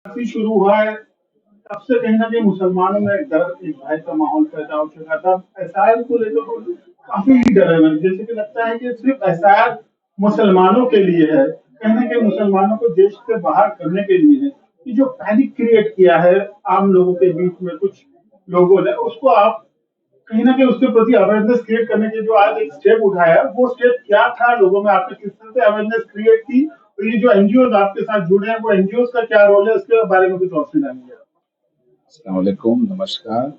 काफी शुरू हुआ है, तब से कहीं न कहीं मुसलमानों में एक डर, एक भय का माहौल पैदा हो चुका था। एसआईआर को लेकर तो काफ़ी डर है मुझे, जैसे कि लगता है कि सिर्फ़ एसआईआर मुसलमानों के लिए है, कहीं न कहीं मुसलमानों को देश से बाहर करने के लिए है। कि जो पैनिक क्रिएट किया है आम लोगों के बीच में कुछ लोगों ने, उसको आप कहीं न कहीं उसके प्रति अवेयरनेस क्रिएट करने के जो आज एक स्टेप उठाया, वो स्टेप क्या था? लोगों में आपने किस तरह से अवेयरनेस क्रिएट की? और ये जो एनजीओज़ आपके साथ जुड़े हैं, वो एनजीओज़ का क्या रोल है? उसके बारे में कुछ रोशनी डालेंगे आप? अस्सलाम वालेकुम, नमस्कार।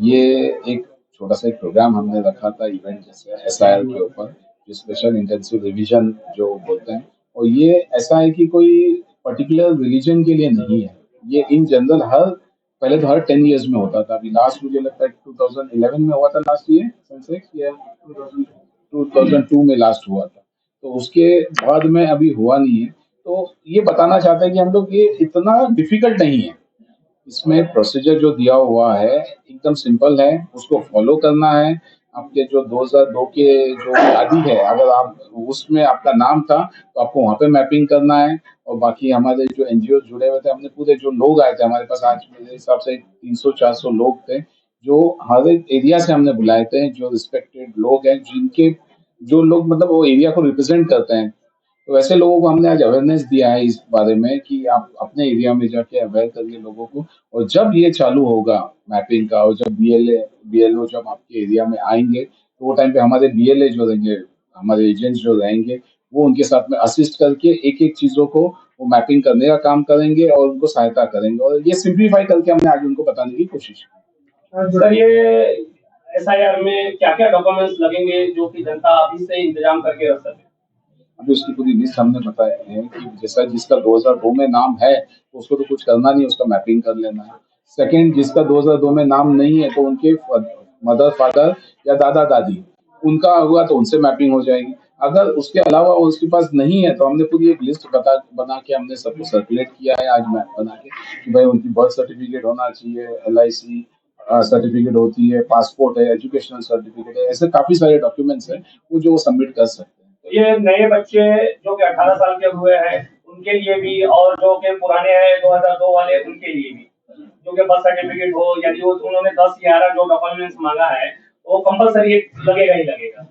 ये एक छोटा-सा एक प्रोग्राम हमने रखा था इवेंट जैसे एसआईआर के ऊपर, जो स्पेशल इंटेंसिव रिवीजन जो बोलते हैं। और ये ऐसा है कि कोई पर्टिकुलर रिलीजन के लिए नहीं है। ये इन जनरल पहले तो हर 10 इयर्स में होता था। अभी लास्ट मुझे लगता है 2011 में हुआ था लास्ट ईयर सेंसेक्स या 2002 में लास्ट हुआ था। तो उसके बाद में अभी हुआ नहीं है। तो ये बताना चाहते हैं कि हम लोग ये इतना डिफिकल्ट नहीं है। इसमें प्रोसीजर जो दिया हुआ है एकदम सिंपल है, उसको फॉलो करना है। आपके जो 2002 के जो शादी है, अगर आप उसमें आपका नाम था तो आपको वहाँ पे मैपिंग करना है। और बाकी हमारे जो एनजीओ जुड़े हुए थे, हमने पूरे जो लोग आए थे हमारे पास, आज मेरे हिसाब से 300-400 लोग थे, जो हर एक एरिया से हमने बुलाए थे, जो रिस्पेक्टेड लोग हैं, जिनके जो लोग मतलब वो एरिया को रिप्रेजेंट करते हैं। तो वैसे लोगों को हमने आज अवेयरनेस दिया है इस बारे में कि आप अपने एरिया में जाके अवेयर करिए लोगों को। और जब ये चालू होगा मैपिंग का, और जब बीएलओ जब आपके एरिया में आएंगे, तो वो टाइम पे हमारे बीएलए जो रहेंगे, हमारे एजेंट्स जो रहेंगे, वो उनके साथ में असिस्ट करके एक एक चीजों को वो मैपिंग करने का काम करेंगे और उनको सहायता करेंगे। और ये सिंप्लीफाई करके हमने आज उनको बताने की कोशिश की। सर, ये एसआईआर में क्या-क्या डॉक्यूमेंट्स लगेंगे जो कि जनता अभी से इंतजाम करके रख सके? अभी उसकी पूरी लिस्ट हमने बताई है कि जैसा जिसका 2002 में नाम है तो उसको तो कुछ करना नहीं, उसका मैपिंग कर लेना है। सेकंड, जिसका 2002 में नाम नहीं है तो उनके मदर फादर या दादा दादी उनका हुआ तो उनसे मैपिंग हो जाएगी। अगर उसके अलावा उसके पास नहीं है तो हमने पूरी एक लिस्ट बना के हमने सबको सर्कुलेट किया है आज मैप बना के कि भाई उनकी बर्थ सर्टिफिकेट होना चाहिए, एलआईसी सर्टिफिकेट होती है, पासपोर्ट है, एजुकेशनल सर्टिफिकेट है, ऐसे काफी सारे डॉक्यूमेंट्स हैं वो जो सबमिट कर सकते हैं। ये नए बच्चे जो कि 18 साल के हुए हैं, उनके लिए भी, और जो कि पुराने हैं 2002 वाले, उनके लिए भी, जो कि बर्थ सर्टिफिकेट हो, यदि वो उन्होंने 10-11 जो डॉक्यूमेंट्स मांगा है, वो कंपलसरी लगेगा ही लगेगा।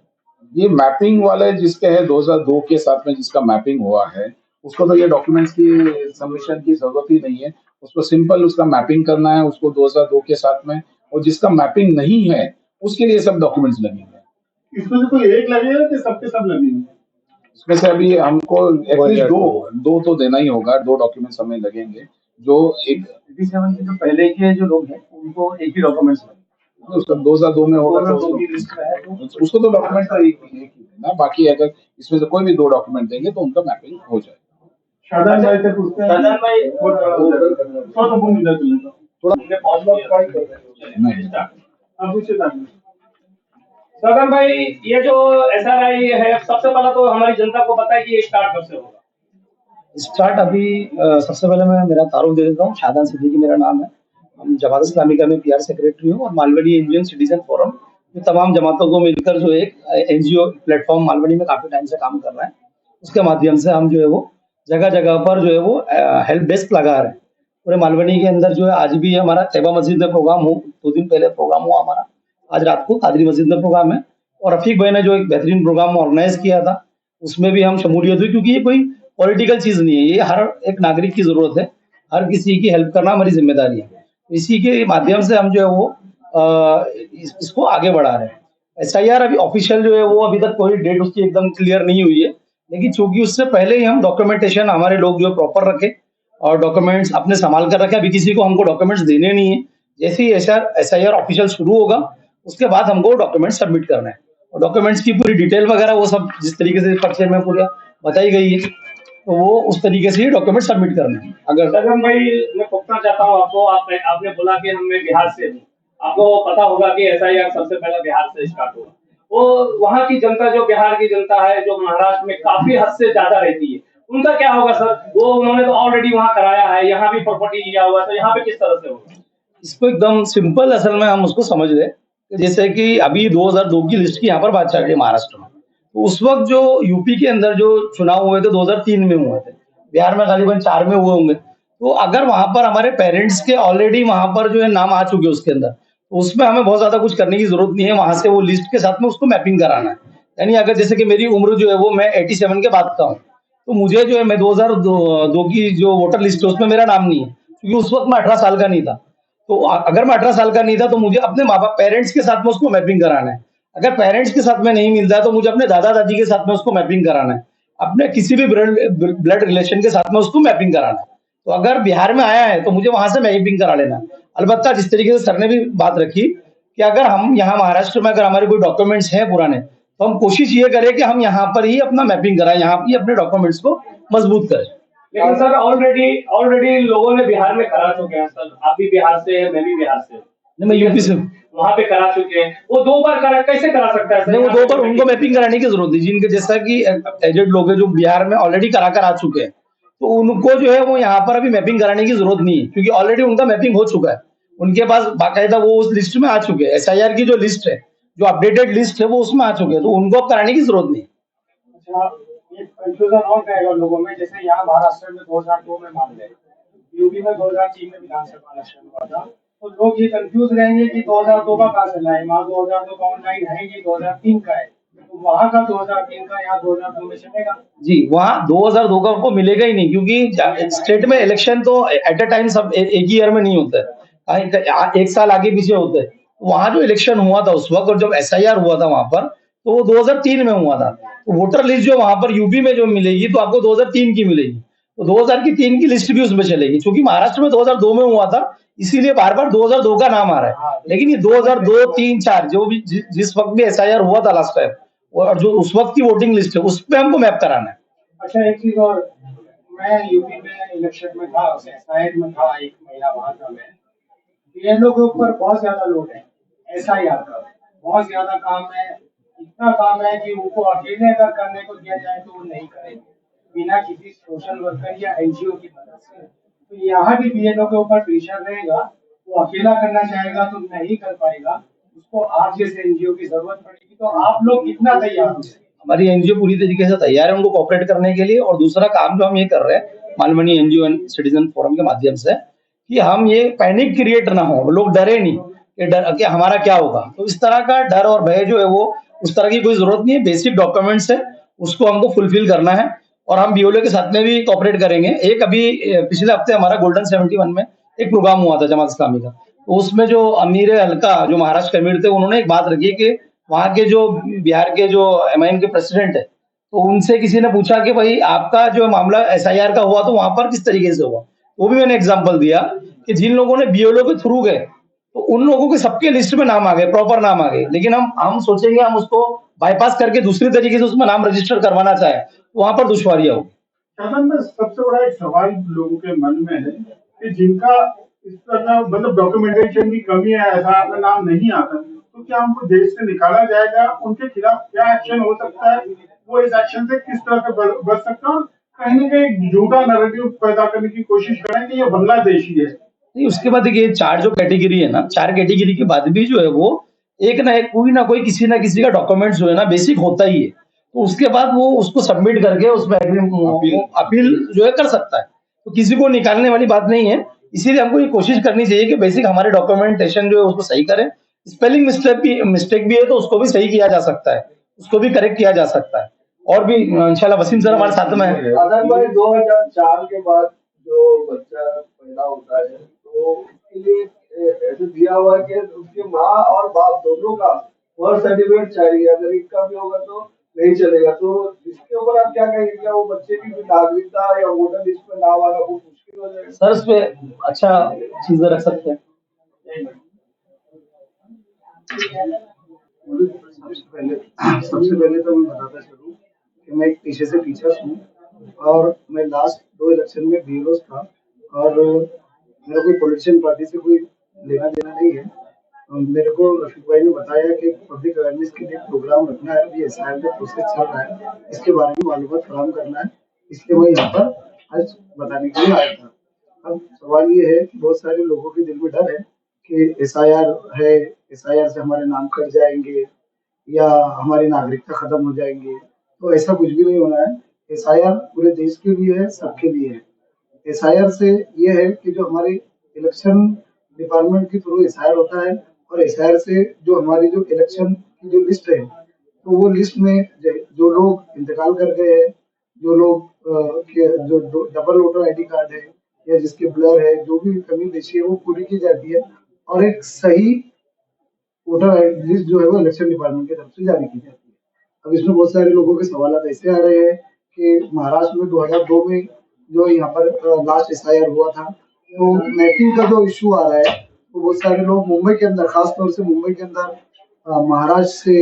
ये मैपिंग वाले जिसके है 2002 के साथ में जिसका मैपिंग हुआ है, उसको तो ये डॉक्यूमेंट्स की सबमिशन की जरूरत ही नहीं है। उसको सिंपल उसका मैपिंग करना है उसको 2002 के साथ में। और जिसका मैपिंग नहीं है उसके लिए सब डॉक्यूमेंट्स लगेंगे। इसमें से कोई एक लगेगा कि सबके सब लगेंगे? इसमें से अभी हमको एटलीस्ट दो तो देना ही होगा, दो डॉक्यूमेंट्स हमें लगेंगे। जो एक 87 के जो पहले के जो लोग हैं उनको एक ही डॉक्यूमेंट्स लगेगा। उसका 2002 में होगा तो 2002 की लिस्ट में है तो उसको तो डॉक्यूमेंट का एक ही देना। बाकी अगर इसमें से कोई भी दो डॉक्यूमेंट देंगे तो उनका मैपिंग हो जाएगा। शादान भाई से पूछते हैं। शादान भाई, थोड़ा फोन मिला चलेगा। नहीं, आप पूछिए ताकि शादान भाई, ये जो एसआरआई है, सबसे पहले तो हमारी जनता को बताइए कि ये स्टार्ट कब से होगा? स्टार्ट अभी सबसे पहले मैं मेरा तारुफ दे देता हूँ। शादान सिद्दीकी मेरा नाम है। हम जमात इस्लामिका में पीआर सेक्रेटरी हूँ और मालवनी इंडियन सिटीजन फोरम, ये तमाम जमातों को मिलकर जो एक एनजीओ प्लेटफॉर्म मालवनी में काफी टाइम से काम कर रहा है। उसके माध्यम से हम जो है वो जगह जगह पर जो है वो हेल्प डेस्क लगा रहे हैं। पूरे मालवनी के अंदर जो है आज भी हमारा तैयबा मस्जिद में प्रोग्राम हो, 2 दिन पहले प्रोग्राम हुआ हमारा। आज रात को कादरी मस्जिद में प्रोग्राम है और रफीक भाई ने जो एक बेहतरीन प्रोग्राम ऑर्गेनाइज किया था उसमें भी हम शमूलियत हुई, क्योंकि ये कोई पॉलिटिकल चीज नहीं है, ये हर एक नागरिक की जरूरत है। हर किसी की हेल्प करना हमारी जिम्मेदारी है। इसी के माध्यम से हम जो है वो इसको आगे बढ़ा रहे हैं। एसआईआर अभी ऑफिशियल जो है वो अभी तक कोई डेट उसकी एकदम क्लियर नहीं हुई है, लेकिन चूंकि उससे पहले ही हम डॉक्यूमेंटेशन हमारे लोग जो प्रॉपर रखे और डॉक्यूमेंट्स अपने संभाल कर रखे। अभी किसी को हमको डॉक्यूमेंट्स देने नहीं है। जैसे ही एसआईआर ऑफिशियल शुरू होगा उसके बाद हमको डॉक्यूमेंट्स सबमिट करना है और डॉक्यूमेंट्स की पूरी डिटेल वगैरह वो सब जिस तरीके से पर्चे में पूरा बताई गई है तो वो उस तरीके से ही डॉक्यूमेंट सबमिट करने हैं। अगर सदन भाई, मैं पूछना चाहता हूँ आपको, आपने बोला कि हम मैं बिहार से हूँ, आपको पता होगा कि एसआईआर सबसे पहले बिहार से स्टार्ट हुआ। वो वहाँ की जनता, जो बिहार की जनता है, जो महाराष्ट्र में काफी हद से ज्यादा रहती है, उनका क्या होगा सर? वो उन्होंने तो ऑलरेडी वहाँ कराया है, यहाँ भी प्रॉपर्टी लिया हुआ है, तो यहाँ पे किस तरह से होगा? इसको एकदम सिंपल असल में हम उसको समझ लें कि जैसे कि अभी 2002 की लिस्ट की यहाँ पर बात चल रही है महाराष्ट्र में, तो उस वक्त जो यूपी के अंदर जो चुनाव हुए थे 2003 में हुए थे, बिहार में करीबन 4 में हुए होंगे। तो अगर वहां पर हमारे पेरेंट्स के ऑलरेडी वहां पर जो है नाम आ चुके हैं उसके अंदर, तो उसमें हमें बहुत ज्यादा कुछ करने की जरूरत नहीं है, वहां से वो लिस्ट के साथ में उसको मैपिंग कराना है। यानी अगर जैसे कि मेरी उम्र जो है वो मैं 87 के बाद का हूँ, तो मुझे जो है मैं 2002 की जो वोटर लिस्ट है उसमें मेरा नाम नहीं है, क्योंकि उस वक्त मैं 18 साल का नहीं था। तो अगर मैं 18 साल का नहीं था तो मुझे अपने माँ बाप पेरेंट्स के साथ में उसको मैपिंग कराना है। अगर पेरेंट्स के साथ में नहीं मिलता है तो मुझे अपने दादा दादी के साथ में उसको मैपिंग कराना है, अपने किसी भी ब्लड रिलेशन के साथ में उसको मैपिंग कराना है। तो अगर बिहार में आया है तो मुझे वहां से मैपिंग करा लेना है। अलबत्ता जिस तरीके से सर ने भी बात रखी कि अगर हम यहाँ महाराष्ट्र में अगर हमारे कोई डॉक्यूमेंट्स हैं पुराने, तो हम कोशिश ये करें कि हम यहाँ पर ही अपना मैपिंग कराएं, यहाँ पर ही अपने डॉक्यूमेंट्स को मजबूत करें। लेकिन सर ऑलरेडी ऑलरेडी लोगों ने बिहार में करा चुके हैं सर, आप भी बिहार से हैं, मैं भी बिहार से हूँ। नहीं, मैं यूपी से हूँ। वहां पे करा चुके हैं, वो 2 बार करा, कैसे करा सकता है सर? नहीं, वो 2 बार उनको मैपिंग कराने की जरूरत है, जिनके जैसा कि एजेड लोग हैं जो बिहार में ऑलरेडी करा कर आ चुके हैं, तो उनको जो है वो यहाँ पर अभी मैपिंग कराने की जरूरत नहीं है, क्योंकि ऑलरेडी उनका मैपिंग हो चुका है। उनके पास बाकायदा वो उस लिस्ट में आ चुके हैं, एसआईआर की जो लिस्ट है, जो अपडेटेड लिस्ट है वो उसमें आ चुके हैं, तो उनको अब कराने की जरूरत नहीं है। अच्छा, ये कंफ्यूजन और रहेगा लोगों में, जैसे यहाँ महाराष्ट्र में 2002 में मान लें, यूपी में 2003 में विधानसभा इलेक्शन हुआ था, तो लोग ये कंफ्यूज रहेंगे कि 2002 का कहाँ से लाए, वहाँ 2002 का ऑनलाइन है कि 2003 का है, तो वहाँ का 2003 का यहाँ 2002 में चलेगा। जी, वहाँ 2002 का आपको मिलेगा ही नहीं, क्योंकि स्टेट में इलेक्शन तो एट अ टाइम सब एक ही ईयर में नहीं होता है, एक साल आगे पीछे होते हैं। वहाँ जो इलेक्शन हुआ था उस वक्त और जब एसआईआर हुआ था वहां पर, तो वो 2003 में हुआ था। तो वोटर लिस्ट जो वहां पर यूपी में जो मिलेगी तो आपको 2003 की मिलेगी, तो 2003 की लिस्ट भी उसमें चलेगी। क्योंकि महाराष्ट्र में 2002 में हुआ था, इसीलिए बार बार 2002 का नाम आ रहा है, लेकिन ये 2002, 3, 4 जो भी जिस वक्त भी एसआईआर हुआ था लास्ट टाइम, और जो उस वक्त की वोटिंग लिस्ट है उस पे हमको मैप कराना है। अच्छा, एक चीज और, मैं यूपी में इलेक्शन में था, शायद में था, 1 महीना वहां था मैं। बीएलओ के ऊपर बहुत ज्यादा लोड है, एसआईआर का बहुत ज्यादा काम है, इतना काम है कि उनको अकेले अगर करने को दिया जाए तो वो नहीं करेंगे बिना किसी सोशल वर्कर या एनजीओ की मदद से। तो यहाँ भी बीएलओ के ऊपर प्रेशर रहेगा, वो अकेला करना चाहेगा तो नहीं कर पाएगा, उसको आप जैसे एनजीओ की जरूरत पड़ेगी। तो आप लोग कितना तैयार हो? हमारी एनजीओ पूरी तरीके से तैयार है उनको कोऑपरेट करने के लिए। और दूसरा काम जो हम ये कर रहे हैं Malvani NGO and citizen forum के माध्यम से, कि हम ये पैनिक क्रिएट ना हो, लोग डरे नहीं कि डर कि हमारा क्या होगा। तो इस तरह का डर और भय जो है वो उस तरह की कोई जरूरत नहीं है। बेसिक डॉक्यूमेंट्स है, उसको हमको फुलफिल करना है और हम बीओले के साथ में भी कोऑपरेट करेंगे। एक अभी पिछले हफ्ते हमारा गोल्डन 71 में एक प्रोग्राम हुआ था जमात इस्लामी का, तो उसमें जो अमीर हल्का जो महाराष्ट्र के अमीर थे उन्होंने एक बात रखी कि वहाँ के जो बिहार के जो एमआईएम के प्रेसिडेंट है, तो उनसे किसी ने पूछा कि भाई आपका जो मामला एसआईआर का हुआ तो वहां पर किस तरीके से हुआ। वो भी मैंने एग्जांपल दिया कि जिन लोगों ने बीएलओ के थ्रू गए तो उन लोगों के सबके लिस्ट में नाम आ गए, प्रॉपर नाम आ गए, लेकिन हम सोचेंगे हम उसको बाईपास करके दूसरी तरीके से उसमें नाम रजिस्टर करवाना चाहे तो वहां पर दुश्वारियां होगी। शासन में सबसे बड़ा एक सवाल लोगों के मन में है कि जिनका इस तरह मतलब डॉक्यूमेंटेशन की कमी है, ऐसा में नाम नहीं आता, तो क्या उनको देश से निकाला जाएगा? उनके खिलाफ क्या एक्शन हो सकता है? वो इस एक्शन से किस तरह से बच सकता है? और कहीं ना कहीं एक झूठा नैरेटिव पैदा करने की कोशिश करें कि ये बांग्लादेशी है। नहीं, उसके बाद देखिए 4 जो कैटेगरी है ना, 4 कैटेगरी के बाद भी जो है वो एक ना कोई किसी ना किसी का डॉक्यूमेंट जो है ना बेसिक होता ही है। तो उसके बाद वो उसको सबमिट करके उसमें अपील जो है कर सकता है। तो किसी को निकालने वाली बात नहीं है। इसीलिए हमको ये कोशिश करनी चाहिए कि बेसिक हमारे डॉक्यूमेंटेशन जो है उसको सही करें। स्पेलिंग मिस्टेक भी है तो उसको भी सही किया जा सकता है, उसको भी करेक्ट किया जा सकता है। और भी इंशाल्लाह वसीम सर हमारे साथ में है। आदम भाई, 2004 के बाद जो बच्चा पैदा होता है तो उसके लिए ऐसे दिया हुआ है कि उसकी माँ और बाप दोनों का बर्थ सर्टिफिकेट चाहिए, अगर इसका भी होगा तो नहीं चलेगा। तो इसके ऊपर आप क्या कहेंगे? क्या वो बच्चे की भी नागरिकता या वोटर लिस्ट में नाम आना बहुत मुश्किल हो जाएगा? सर इस पे अच्छा चीजें रख सकते हैं। सबसे पहले तो मैं बताता चलूँ कि मैं एक पेशे से टीचर हूँ और मैं लास्ट 2 इलेक्शन में बीएलओ था और मेरा कोई पॉलिटिशियन पार्टी से कोई लेना देना नहीं है। मेरे को रफीक भाई ने बताया कि पब्लिक अवेयरनेस के लिए प्रोग्राम रखना है, अभी एसआईआर का प्रोसेस चल रहा है, इसके बारे में मालूमात फराहम करना है, इसलिए मैं यहाँ पर आज बताने के लिए आया था। अब सवाल ये है कि बहुत सारे लोगों के दिल में डर है कि एसआईआर है, एसआईआर से हमारे नाम कट जाएंगे या हमारी नागरिकता खत्म हो जाएंगी। तो ऐसा कुछ भी नहीं होना है। एसआईआर पूरे देश के लिए है, सबके लिए है। एसआईआर से ये है कि जो हमारे इलेक्शन डिपार्टमेंट के थ्रू एसआईआर होता है, और एसआईआर से जो हमारी जो इलेक्शन की जो लिस्ट है, तो वो लिस्ट में जो लोग इंतकाल कर गए हैं, जो लोग के जो डबल वोटर आईडी कार्ड है या जिसके ब्लर है, जो भी कमी पेशी है वो पूरी की जाती है, और एक सही वोटर आईडी लिस्ट जो है वो इलेक्शन डिपार्टमेंट की तरफ से जारी की जाती है। अब इसमें बहुत सारे लोगों के सवाल ऐसे आ रहे हैं कि महाराष्ट्र में 2002 में जो यहाँ पर लास्ट एसआईआर हुआ था, तो मैपिंग का जो इशू आ रहा है, तो बहुत सारे लोग मुंबई के अंदर, खासतौर से मुंबई के अंदर, महाराष्ट्र से,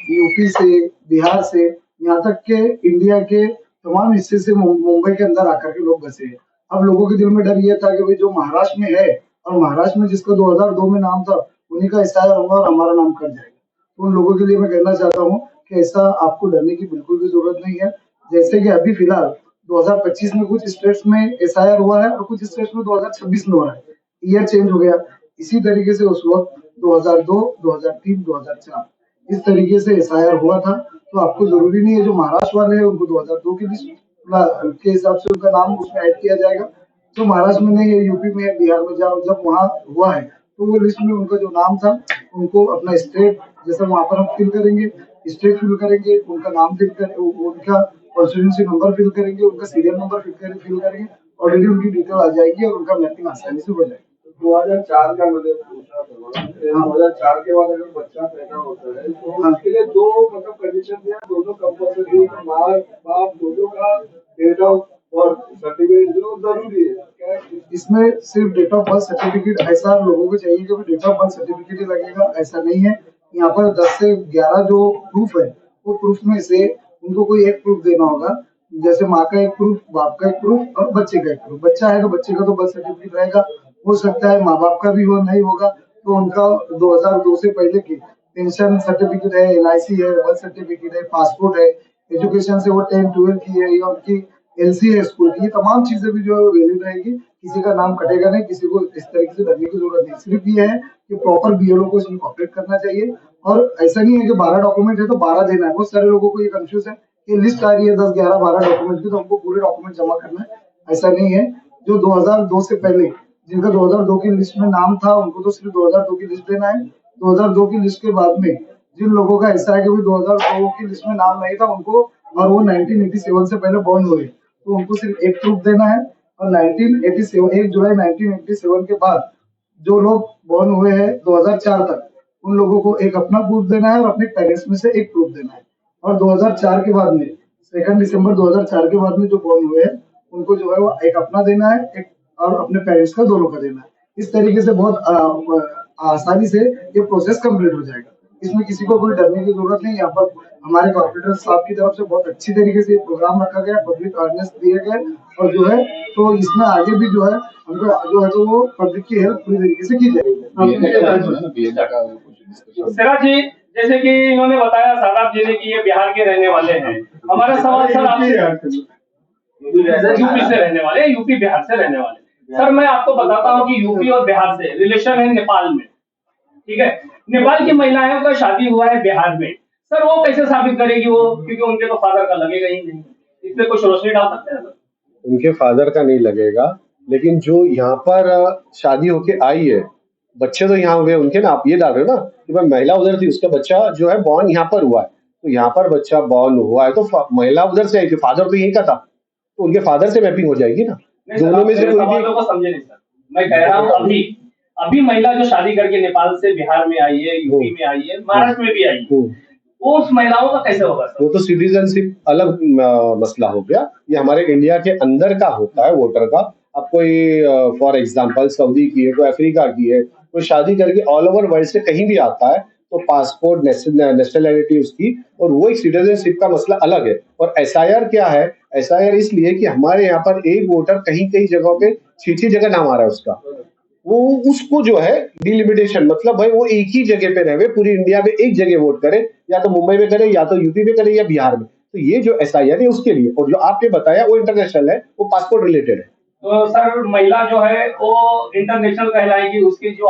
यूपी से, बिहार से, यहाँ तक के इंडिया के तमाम हिस्से से मुंबई के अंदर आकर के लोग बसे हैं। अब लोगों के दिल में डर ये था कि भाई जो महाराष्ट्र में है और महाराष्ट्र में जिसका 2002 में नाम था, उन्हीं का एसआईआर होगा और हमारा नाम कट जाएगा। तो उन लोगों के लिए मैं कहना चाहता हूँ कि ऐसा आपको डरने की बिल्कुल भी जरूरत नहीं है। जैसे कि अभी फिलहाल 2025 में कुछ स्टेट्स में एसआईआर हुआ है और कुछ स्टेट्स में 2026 में हो रहा है, ईयर चेंज हो गया। इसी तरीके से उस वक्त 2002, 2003, 2004 इस तरीके से एसआईआर हुआ था। तो आपको जरूरी नहीं है जो महाराष्ट्र वाले हैं उनको 2002 की लिस्ट के हिसाब से उनका नाम उसमें ऐड किया जाएगा। जो महाराष्ट्र में नहीं है, यूपी में है, बिहार में जाओ, जब वहाँ हुआ है तो वो लिस्ट में उनका जो नाम था, उनको अपना स्टेट, जैसे वहाँ पर हम फिल करेंगे, स्टेट फिल करेंगे, उनका नाम फिल करेंगे, उनका कॉन्स्टिट्यूंसी नंबर फिल करेंगे, उनका सीरियल नंबर फिल करेंगे, ऑलरेडी उनकी डिटेल आ जाएगी और उनका मैपिंग आसानी से हो जाएगी। 2004 का मुझे पूछना था। 2004 के बाद अगर बच्चा पैदा होता है तो उसके लिए दो मतलब कंडीशन है, दोनों कंपल्सरी, माँ बाप दोनों का डेट ऑफ बर्थ सर्टिफिकेट जो जरूरी है क्या? इसमें सिर्फ डेट ऑफ बर्थ सर्टिफिकेट ऐसा लोगों को चाहिए कि डेट ऑफ बर्थ सर्टिफिकेट ही लगेगा, ऐसा नहीं है। यहाँ पर 10 से 11 जो प्रूफ है, वो प्रूफ में से उनको कोई एक प्रूफ देना होगा। जैसे माँ का एक प्रूफ, बाप का एक प्रूफ और बच्चे का एक प्रूफ। बच्चा है तो बच्चे का तो बर्थ सर्टिफिकेट रहेगा, हो सकता है माँ बाप का भी हो, नहीं होगा तो उनका 2002 से पहले की पेंशन सर्टिफिकेट है, एलआईसी है, बर्थ सर्टिफिकेट है, पासपोर्ट है, एजुकेशन से वो 10-12 की है या उनकी एलसी है स्कूल की, ये तमाम चीजें भी जो है वैलिड रहेगी। किसी का नाम कटेगा नहीं, किसी को इस तरीके से डरने की जरूरत नहीं। सिर्फ ये है कि प्रॉपर बीएलओ को इसमें कॉपरेट करना चाहिए, और ऐसा नहीं है कि 12 डॉक्यूमेंट है तो 12 देना है। बहुत सारे लोगों को ये कंफ्यूज है कि लिस्ट आ रही है 10, 11, 12 डॉक्यूमेंट की, तो हमको पूरे डॉक्यूमेंट जमा करना है, ऐसा नहीं है। जो 2002 से पहले जिनका 2002 की लिस्ट में नाम था, उनको तो सिर्फ 2002 की लिस्ट देना है। 2002 की लिस्ट के बाद में जिन लोगों का ऐसा है कि 2002 की लिस्ट में नाम नहीं था उनको, और वो 1987 से पहले बॉर्न हुए, तो उनको सिर्फ एक प्रूफ देना है। और 1987 1 जुलाई 1987 के बाद जो लोग बॉर्न हुए हैं 2004 तक, उन लोगों को एक अपना प्रूफ देना है और अपने पेरेंट्स में से एक प्रूफ देना है। और 2004 के बाद में 2 दिसंबर 2004 के बाद में जो बॉर्न हुए हैं, उनको जो है वो एक अपना देना है, एक और अपने पेरेंट्स का दोनों का देना है। इस तरीके से बहुत आसानी से ये प्रोसेस कंप्लीट हो जाएगा। इसमें किसी को कोई डरने की जरूरत नहीं। यहाँ पर हमारे कॉर्पोरेटर साहब की तरफ से बहुत अच्छी तरीके से प्रोग्राम रखा गया, पब्लिक अवेयरनेस दिए गए, और जो है तो इसमें आगे भी जो है हमको जो है तो वो पब्लिक की हेल्प पूरी तरीके से की जाएगी। सिराज जी, जैसे कि इन्होंने बताया सादाब जी ने कि ये बिहार के रहने वाले हैं। हमारा सवाल सर आपसे, यूपी से रहने वाले, यूपी बिहार से रहने वाले। सर मैं आपको बताता हूँ कि यूपी और बिहार से रिलेशन है नेपाल में, ठीक है। नेपाल की महिलाओं का शादी हुआ है बिहार में, सर वो कैसे साबित करेगी वो, क्योंकि उनके तो फादर का लगेगा ही नहीं। इसमें कुछ रोशनी डाल सकते हैं सर? उनके फादर का नहीं लगेगा, लेकिन जो यहाँ पर शादी होके आई है, बच्चे तो यहाँ हुए उनके ना, आप ये डाल रहे हो ना कि भाई महिला उधर थी, उसका बच्चा जो है बॉर्न यहाँ पर हुआ है, तो यहाँ पर बच्चा बॉर्न हुआ है तो महिला उधर से आई थी, फादर तो यही का था, तो उनके फादर से मैपिंग हो जाएगी ना। दोनों में से कोई भी को समझे नहीं सर। मैं कह रहा हूँ अभी महिला जो शादी करके नेपाल से बिहार में आई है, यूपी में आई है, महाराष्ट्र में भी आई है, वो उस महिलाओं का कैसे होगा सर? वो तो सिटीजनशिप अलग मसला हो गया। ये हमारे इंडिया के अंदर का होता है वोटर का। अब कोई फॉर एग्जांपल सऊदी की है, कोई अफ्रीका की है, कोई शादी करके ऑल ओवर वर्ल्ड से कहीं भी आता है, तो पासपोर्ट, नेशनलिटी उसकी, और वो एक सिटीजनशिप का मसला अलग है। और एसआईआर क्या है? एसआईआर इसलिए कि हमारे यहाँ पर एक वोटर कहीं कहीं जगहों पे 6 जगह नाम आ रहा है उसका, वो उसको जो है डिलिमिटेशन, मतलब भाई वो एक ही जगह पे रहे, पूरी इंडिया में एक जगह वोट करे, या तो मुंबई में करे, या तो यूपी में करे, या बिहार में। तो ये जो एसआईआर है उसके लिए, और जो आपने बताया वो इंटरनेशनल है, वो पासपोर्ट रिलेटेड है। तो सर महिला जो है वो इंटरनेशनल कहलाएगी, उसकी जो